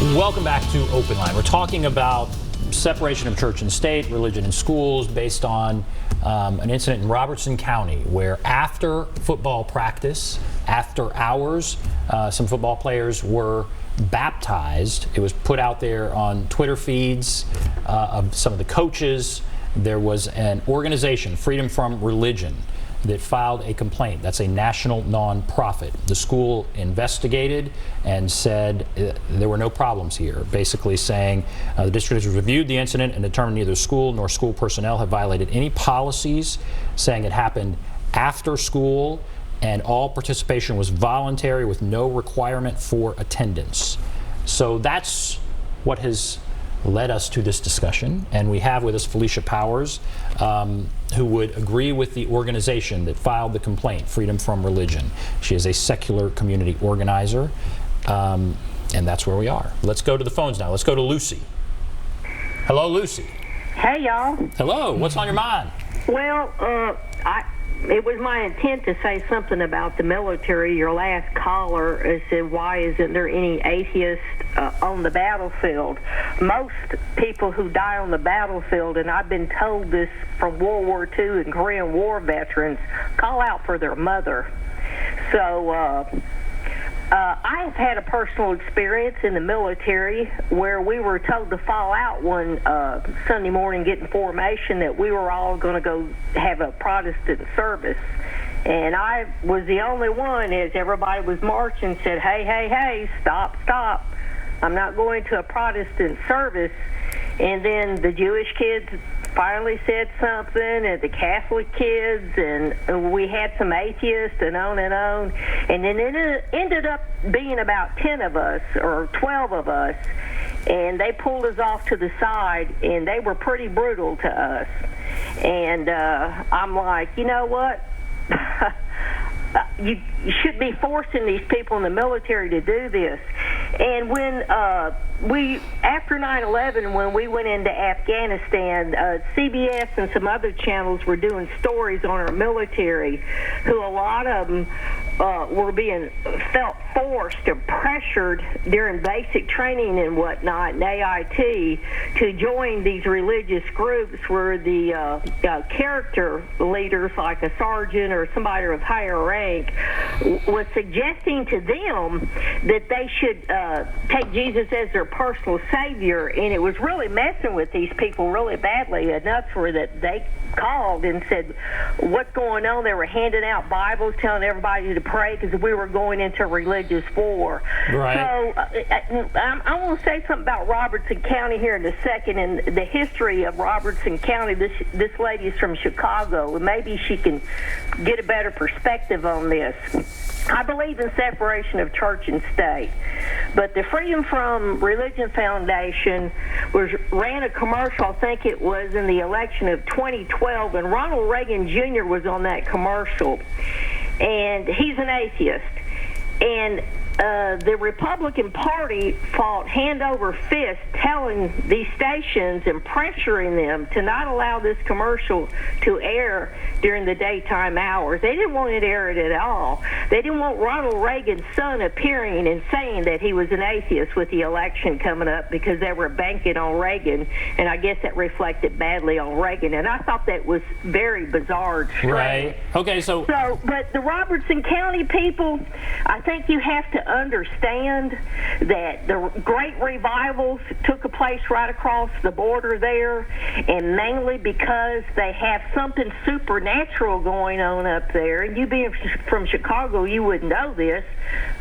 Welcome back to Open Line. We're talking about separation of church and state, religion and schools, based on an incident in Robertson County where after football practice, after hours, some football players were baptized. It was put out there on Twitter feeds of some of the coaches. There was an organization, Freedom from Religion, that filed a complaint. That's a national nonprofit. The school investigated and said there were no problems here, basically saying the district has reviewed the incident and determined neither school nor school personnel have violated any policies, saying it happened after school and all participation was voluntary with no requirement for attendance. So that's what has led us to this discussion, and we have with us Felicia Powers, who would agree with the organization that filed the complaint, Freedom from Religion. She is a secular community organizer, and that's where we are. Let's go to the phones now. Let's go to Lucy. Hello, Lucy. Hey, y'all. Hello. What's on your mind? Well, it was my intent to say something about the military. Your last caller said, why isn't there any atheists on the battlefield? Most people who die on the battlefield, and I've been told this from World War II and Korean War veterans, call out for their mother. So I've had a personal experience in the military where we were told to fall out one Sunday morning getting formation that we were all going to go have a Protestant service. And I was the only one, as everybody was marching, said, hey, stop. I'm not going to a Protestant service. And then the Jewish kids finally said something, and the Catholic kids, and we had some atheists, and on. And then it ended up being about 10 of us, or 12 of us, and they pulled us off to the side, and they were pretty brutal to us. And I'm like, you know what? You should be forcing these people in the military to do this. And when after 9/11, when we went into Afghanistan, CBS and some other channels were doing stories on our military, who a lot of them were being felt forced or pressured during basic training and whatnot, and AIT, to join these religious groups where the character leaders, like a sergeant or somebody of higher rank, was suggesting to them that they should take Jesus as their personal savior, and it was really messing with these people really badly enough for that they called and said, what's going on? They were handing out Bibles, telling everybody to pray because we were going into religious war. Right. So I want to say something about Robertson County here in a second, and the history of Robertson County. This lady's from Chicago, and maybe she can get a better perspective on this. I believe in separation of church and state, but the Freedom from Religion Foundation ran a commercial, I think it was in the election of 2012, and Ronald Reagan Jr. was on that commercial, and he's an atheist. And the Republican Party fought hand over fist, telling these stations and pressuring them to not allow this commercial to air during the daytime hours. They didn't want it aired at all. They didn't want Ronald Reagan's son appearing and saying that he was an atheist with the election coming up, because they were banking on Reagan, and I guess that reflected badly on Reagan. And I thought that was very bizarre. Right. Okay, so but the Robertson County people, I think you have to understand that the great revivals took place right across the border there, and mainly because they have something supernatural going on up there. And you being from Chicago, you would know this.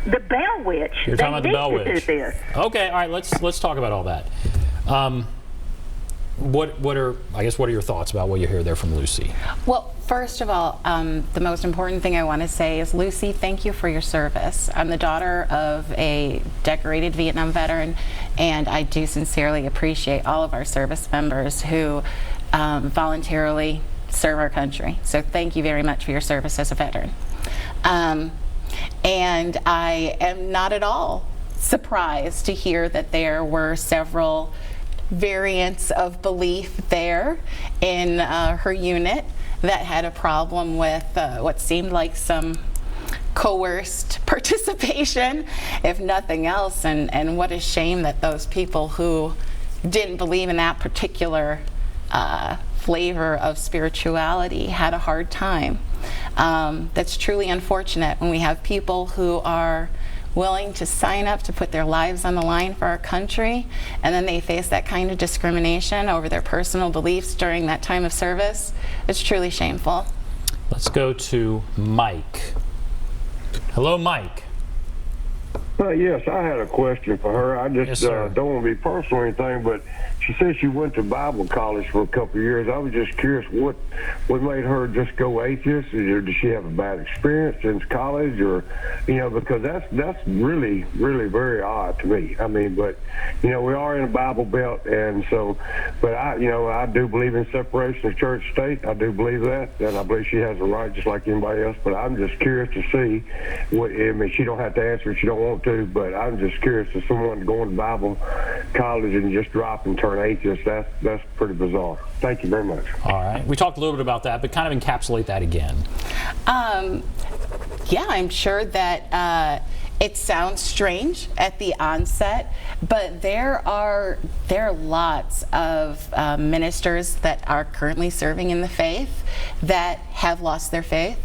The Bell Witch. You're talking about the Bell Witch. This. Okay, all right. Let's talk about all that. What are your thoughts about what you hear there from Lucy? Well, first of all, the most important thing I want to say is, Lucy, thank you for your service. I'm the daughter of a decorated Vietnam veteran, and I do sincerely appreciate all of our service members who voluntarily serve our country. So thank you very much for your service as a veteran. And I am not at all surprised to hear that there were several variants of belief there in her unit that had a problem with what seemed like some coerced participation, if nothing else. And what a shame that those people who didn't believe in that particular flavor of spirituality had a hard time. That's truly unfortunate when we have people who are willing to sign up to put their lives on the line for our country, and then they face that kind of discrimination over their personal beliefs during that time of service. It's truly shameful. Let's go to Mike. Hello, Mike. Yes, I had a question for her. I just Yes, don't want to be personal or anything, but she said she went to Bible college for a couple of years. I was just curious what made her just go atheist. Or did she have a bad experience in college, or because that's really very odd to me. I mean, but we are in a Bible Belt, and so, but I do believe in separation of church and state. I do believe that, and I believe she has a right just like anybody else. But I'm just curious to see what. I mean, she don't have to answer if she don't want to, but I'm just curious if someone going to Bible college and just drop and turn atheist. That's pretty bizarre. Thank you very much. All right. We talked a little bit about that, but kind of encapsulate that again. Yeah, I'm sure that it sounds strange at the onset, but there are lots of ministers that are currently serving in the faith that have lost their faith,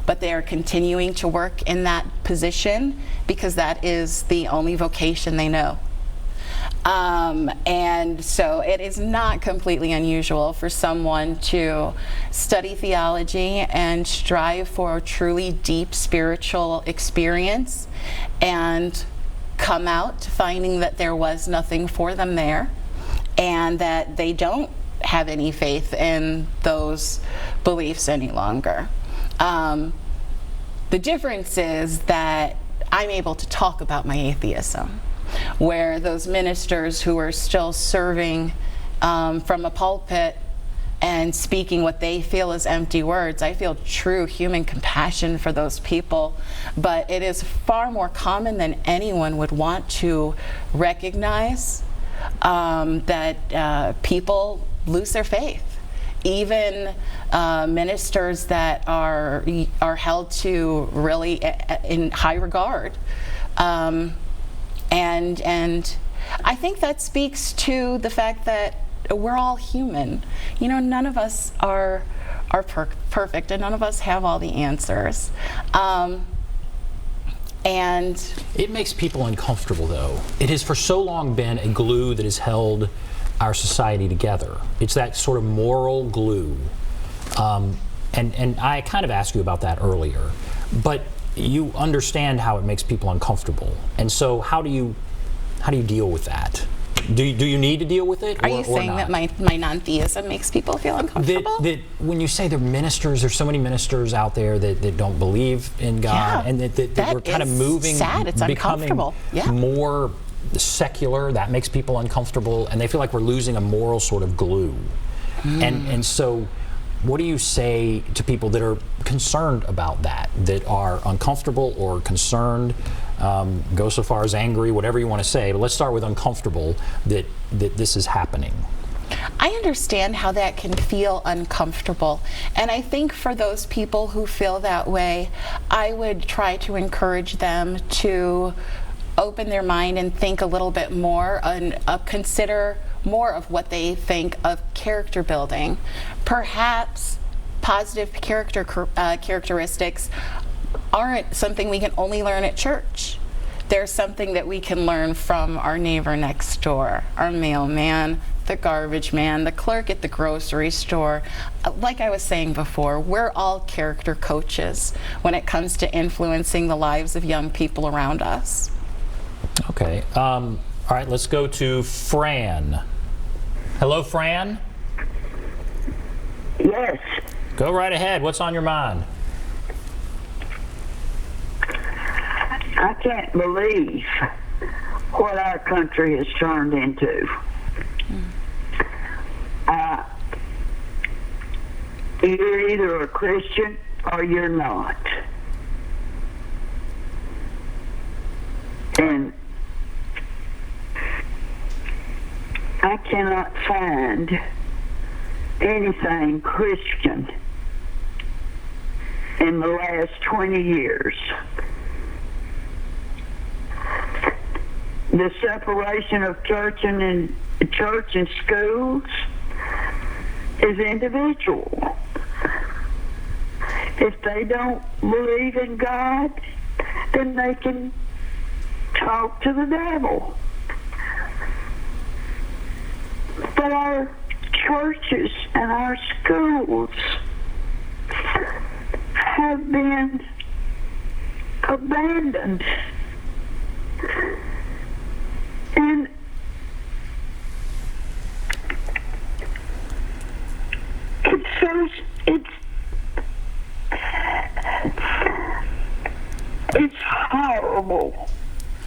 but they are continuing to work in that position because that is the only vocation they know. And so it is not completely unusual for someone to study theology and strive for a truly deep spiritual experience and come out finding that there was nothing for them there and that they don't have any faith in those beliefs any longer. The difference is that I'm able to talk about my atheism, where those ministers who are still serving from a pulpit and speaking what they feel is empty words, I feel true human compassion for those people. But it is far more common than anyone would want to recognize that people lose their faith. Even ministers that are held to really in high regard. And I think that speaks to the fact that we're all human. None of us are perfect, and none of us have all the answers. And it makes people uncomfortable, though. It has for so long been a glue that has held our society together. It's that sort of moral glue. And I kind of asked you about that earlier, but you understand how it makes people uncomfortable. And so how do you deal with that? Do you need to deal with it? Are you saying that my non-theism makes people feel uncomfortable? That when you say they're ministers, there's so many ministers out there that don't believe in God, and that we're kind of moving, sad. It's becoming more secular. That makes people uncomfortable, and they feel like we're losing a moral sort of glue. And so what do you say to people that are concerned about that are uncomfortable or concerned, go so far as angry, whatever you want to say, but let's start with uncomfortable that this is happening? I understand how that can feel uncomfortable, and I think for those people who feel that way, I would try to encourage them to open their mind and think a little bit more and consider more of what they think of character building. Perhaps positive characteristics aren't something we can only learn at church. There's something that we can learn from our neighbor next door, our mailman, the garbage man, the clerk at the grocery store. Like I was saying before, we're all character coaches when it comes to influencing the lives of young people around us. Okay. All right, let's go to Fran. Hello, Fran? Yes. Go right ahead. What's on your mind? I can't believe what our country has turned into. You're either a Christian or you're not. And I cannot find anything Christian in the last 20 years. The separation of church and schools is individual. If they don't believe in God, then they can talk to the devil. But our churches and our schools have been abandoned. And it's horrible.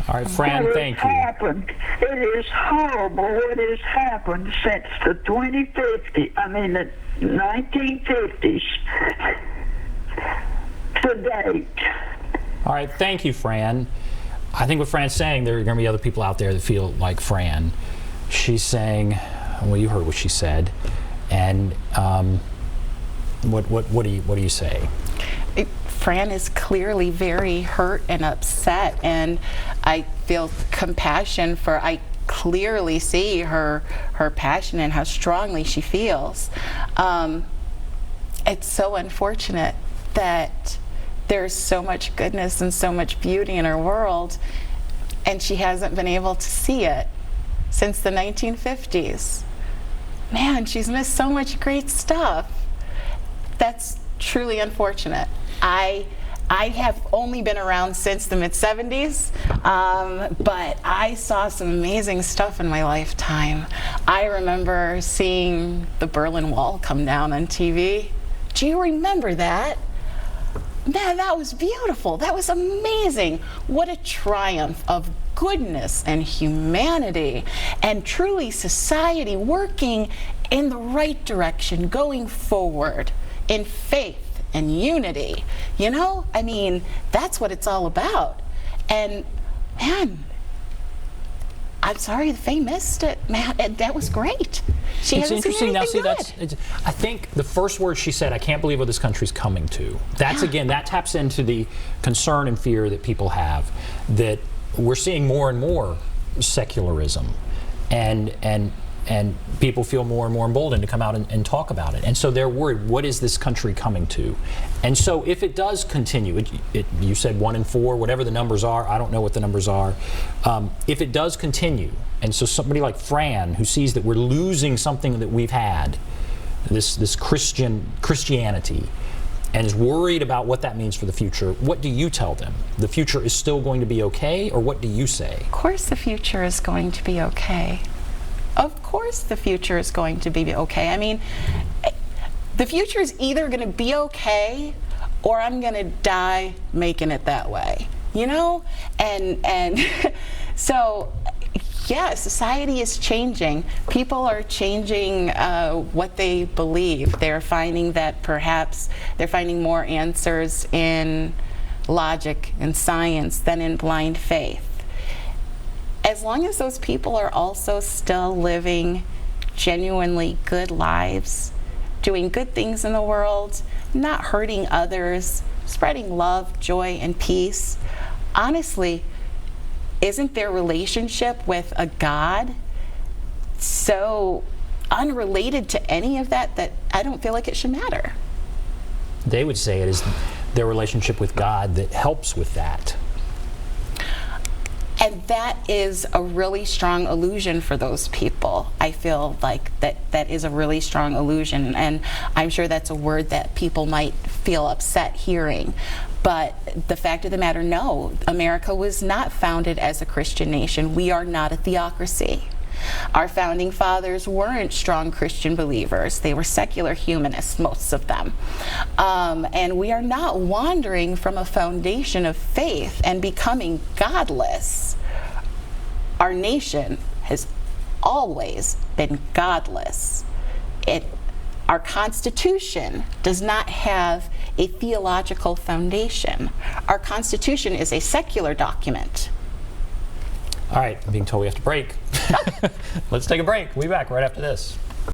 All right, Fran, thank you. It is horrible what has happened since the 1950s to date. All right, thank you, Fran. I think what Fran's saying, there are going to be other people out there that feel like Fran. She's saying, well, you heard what she said, and what do you say? Fran is clearly very hurt and upset, and I feel compassion for. I clearly see her passion and how strongly she feels. It's so unfortunate that there's so much goodness and so much beauty in her world, and she hasn't been able to see it since the 1950s. Man, she's missed so much great stuff. That's truly unfortunate. I have only been around since the mid-70s, but I saw some amazing stuff in my lifetime. I remember seeing the Berlin Wall come down on TV. Do you remember that? Man, that was beautiful. That was amazing. What a triumph of goodness and humanity, and truly society working in the right direction, going forward in faith and unity. You know, I mean, that's what it's all about. And man, I'm sorry Faye missed it. Man, that was great. She It's hasn't interesting seen now. See, anything I think the first word she said, "I can't believe what this country's coming to." That's again, that taps into the concern and fear that people have, that we're seeing more and more secularism, and people feel more and more emboldened to come out and talk about it. And so they're worried, what is this country coming to? And so if it does continue, you said 1 in 4, whatever the numbers are, I don't know what the numbers are. If it does continue, and so somebody like Fran, who sees that we're losing something that we've had, this Christianity, and is worried about what that means for the future, what do you tell them? The future is still going to be okay, or what do you say? Of course the future is going to be okay. Of course the future is going to be okay. I mean, the future is either going to be okay or I'm going to die making it that way, you know? And so, yeah, society is changing. People are changing what they believe. They're finding that perhaps they're finding more answers in logic and science than in blind faith. As long as those people are also still living genuinely good lives, doing good things in the world, not hurting others, spreading love, joy, and peace, honestly, isn't their relationship with a God so unrelated to any of that that I don't feel like it should matter? They would say it is their relationship with God that helps with that. And that is a really strong illusion for those people. I feel like that is a really strong illusion, and I'm sure that's a word that people might feel upset hearing. But the fact of the matter, no, America was not founded as a Christian nation. We are not a theocracy. Our founding fathers weren't strong Christian believers. They were secular humanists, most of them. And we are not wandering from a foundation of faith and becoming godless. Our nation has always been godless. Our Constitution does not have a theological foundation. Our Constitution is a secular document. All right, I'm being told we have to break. Let's take a break. We'll be back right after this.